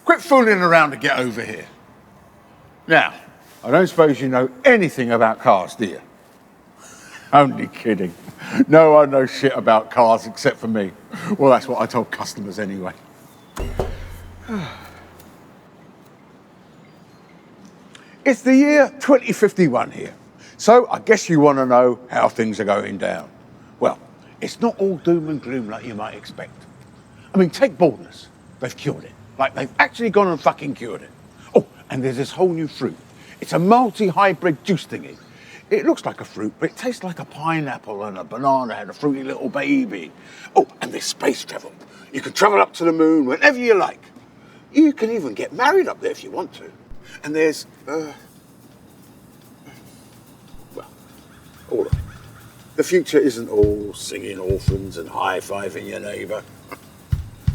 Quit fooling around to get over here. Now, I don't suppose you know anything about cars, do you? Only kidding. No one knows shit about cars except for me. Well, that's what I told customers anyway. It's the year 2051 here. So I guess you want to know how things are going down. Well, it's not all doom and gloom like you might expect. I mean, take baldness. They've cured it. Like, they've actually gone and fucking cured it. Oh, and there's this whole new fruit. It's a multi-hybrid juice thingy. It looks like a fruit, but it tastes like a pineapple and a banana and a fruity little baby. Oh, and there's space travel. You can travel up to the moon whenever you like. You can even get married up there if you want to. And there's, well, all of it. The future isn't all singing orphans and high-fiving your neighbour.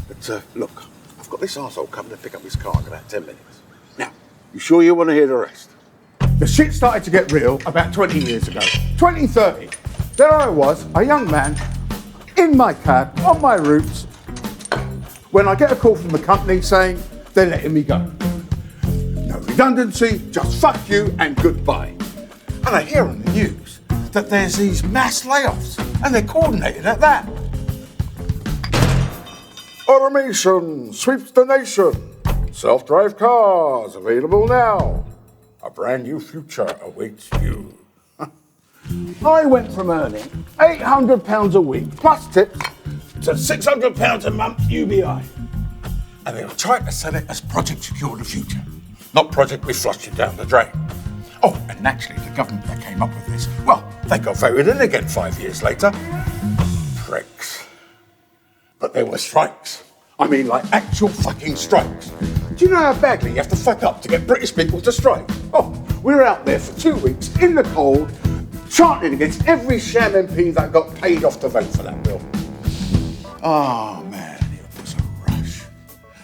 But look, I've got this arsehole coming to pick up his car in about 10 minutes. Now, you sure you want to hear the rest? The shit started to get real about 20 years ago. 2030. There I was, a young man, in my cab, on my routes, when I get a call from the company saying they're letting me go. No redundancy, just fuck you and goodbye. And I hear on the news that there's these mass layoffs, and they're coordinated at that. Automation sweeps the nation. Self-drive cars available now. A brand new future awaits you. I went from earning £800 a week plus tips to £600 a month UBI. And they were trying to sell it as Project Secure the Future, not Project We Flush You Down the Drain. Oh, and naturally the government that came up with this, well, they got voted in again 5 years later. Pricks. But there were strikes. I mean, like actual fucking strikes. Do you know how badly you have to fuck up to get British people to strike? Oh, we were out there for 2 weeks in the cold, chanting against every sham MP that got paid off to vote for that bill. Oh man, it was a rush.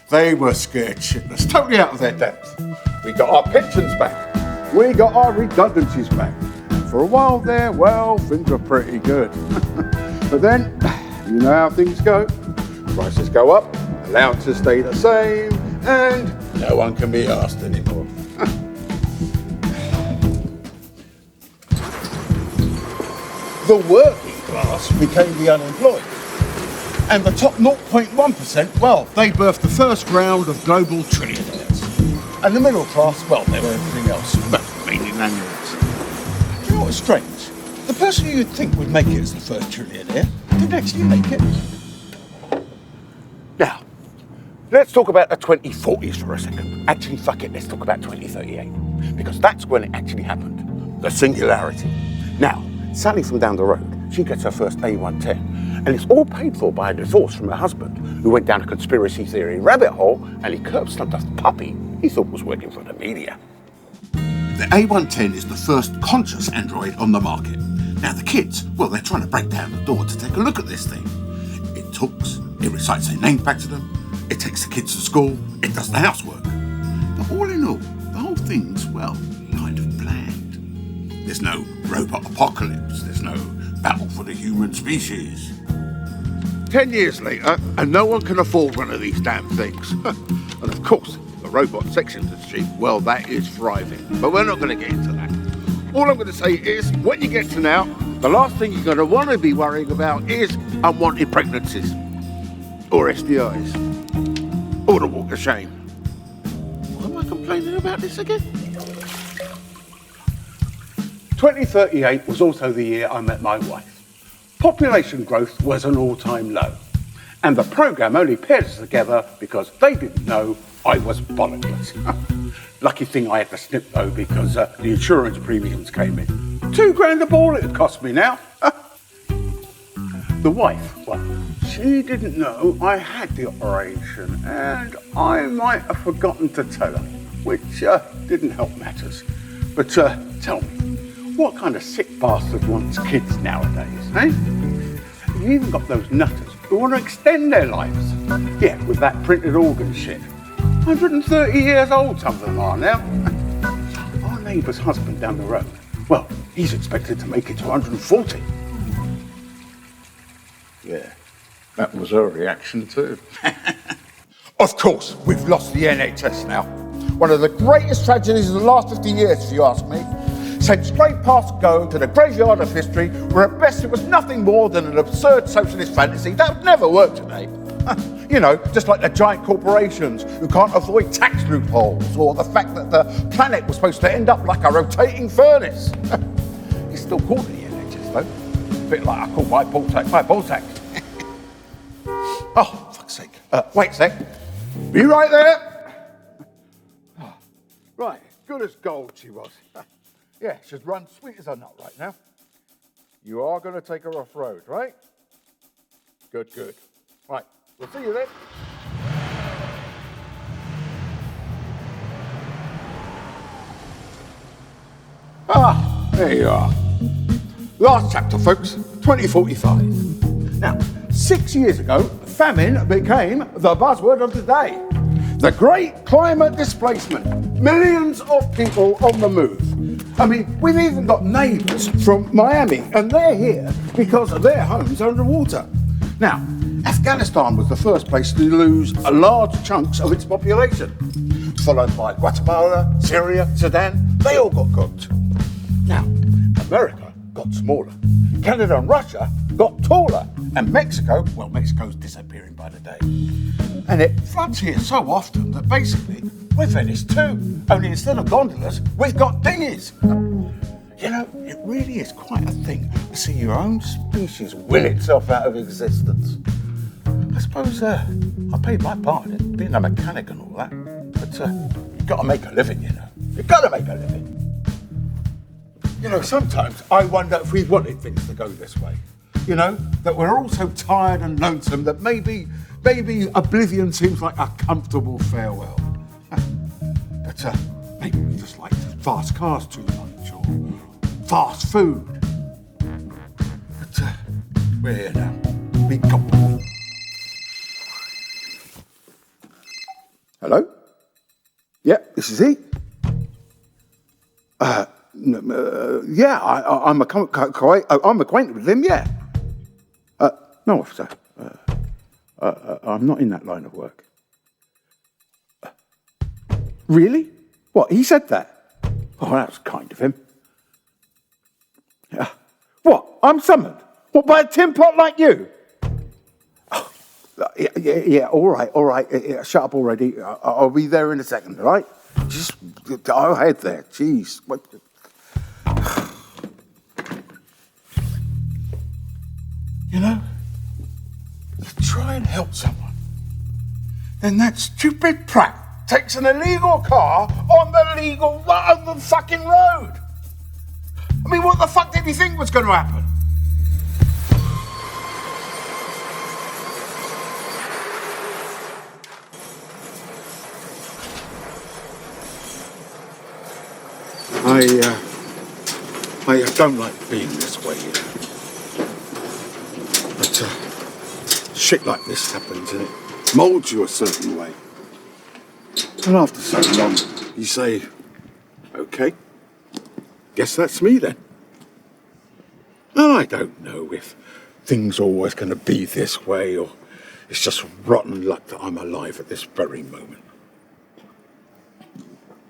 They were scared shitless, totally out of their depth. We got our pensions back. We got our redundancies back. For a while there, well, things were pretty good. But then, you know how things go. Prices go up, allowances stay the same, and no one can be asked anymore. The working class became the unemployed. And the top 0.1%, well, they birthed the first round of global trillionaires. And the middle class, well, they were everything else, but mainly landlords. You know what's strange? The person you'd think would make it as the first trillionaire didn't actually make it. Now, let's talk about the 2040s for a second. Actually, fuck it, let's talk about 2038. Because that's when it actually happened. The singularity. Now, Sally from down the road, she gets her first A110. And it's all paid for by a divorce from her husband, who went down a conspiracy theory rabbit hole and he curb-stomped a puppy he thought was working for the media. The A110 is the first conscious android on the market. Now, the kids, well, they're trying to break down the door to take a look at this thing. It talks. It recites their names back to them, it takes the kids to school, it does the housework. But all in all, the whole thing's, well, kind of bland. There's no robot apocalypse, there's no battle for the human species. 10 years later, and no one can afford one of these damn things. And of course, the robot sex industry, well, that is thriving. But we're not going to get into that. All I'm going to say is, when you get to now, the last thing you're going to want to be worrying about is unwanted pregnancies. Or STIs. Or the walk of shame. Why am I complaining about this again? 2038 was also the year I met my wife. Population growth was an all-time low. And the programme only paired us together because they didn't know I was bollocksless. Lucky thing I had to snip though because the insurance premiums came in. £2,000 a ball it would cost me now. The wife, well, she didn't know I had the operation and I might have forgotten to tell her, which didn't help matters. But tell me, what kind of sick bastard wants kids nowadays, eh? You even got those nutters who want to extend their lives. Yeah, with that printed organ shit. 130 years old some of them are now. Our neighbour's husband down the road, well, he's expected to make it to 140. Yeah, that was her reaction too. Of course, we've lost the NHS now. One of the greatest tragedies of the last 50 years, if you ask me. Sent straight past go to the graveyard of history, where at best it was nothing more than an absurd socialist fantasy that would never work today. You know, just like the giant corporations who can't avoid tax loopholes, or the fact that the planet was supposed to end up like a rotating furnace. It's still called the NHS, though. A bit like I call my ball sack. Oh, fuck's sake. Wait a sec. Be right there. Right, good as gold she was. Yeah, she's run sweet as a nut right now. You are going to take her off-road, right? Good, good. Right, we'll see you then. Ah, there you are. Last chapter, folks, 2045. Now, 6 years ago, famine became the buzzword of the day. The great climate displacement. Millions of people on the move. I mean, we've even got neighbours from Miami, and they're here because their homes are underwater. Now, Afghanistan was the first place to lose large chunks of its population, followed by Guatemala, Syria, Sudan. They all got cooked. Now, America got smaller. Canada and Russia got taller. And Mexico, well, Mexico's disappearing by the day. And it floods here so often that basically we're Venice too. Only instead of gondolas, we've got dinghies. You know, it really is quite a thing to see your own species will itself out of existence. I suppose I paid my part in it, being a mechanic and all that. But you've got to make a living, you know. You've got to make a living. You know, sometimes I wonder if we wanted things to go this way. You know, that we're all so tired and lonesome that maybe oblivion seems like a comfortable farewell. But maybe we just like fast cars too much, or fast food. But we're here now. Be comfortable. Hello? Yeah, this is he. Yeah, I'm acquainted with him, yeah. No, officer. I'm not in that line of work. Really? What, he said that? Oh, that was kind of him. What, I'm summoned? What, by a tin pot like you? Oh, yeah, all right. Shut up already. I'll be there in a second, all right? Just, I'll head there. Jeez. What? You know, you try and help someone, then that stupid prat takes an illegal car on the fucking road. I mean, what the fuck did he think was going to happen? I don't like being this way, you know. But shit like this happens and it moulds you a certain way. And after so long, you say, okay, guess that's me then. And I don't know if things are always going to be this way or it's just rotten luck that I'm alive at this very moment.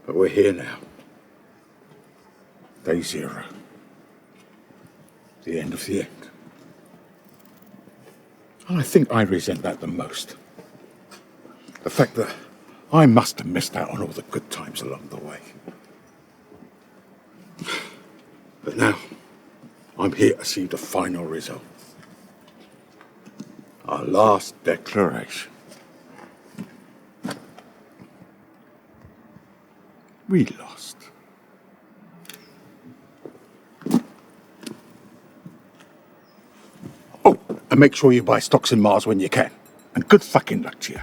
But we're here now. Day zero. The end of the end. And I think I resent that the most. The fact that I must have missed out on all the good times along the way. But now, I'm here to see the final result. Our last declaration. We lost. Oh, and make sure you buy stocks in Mars when you can. And good fucking luck to you.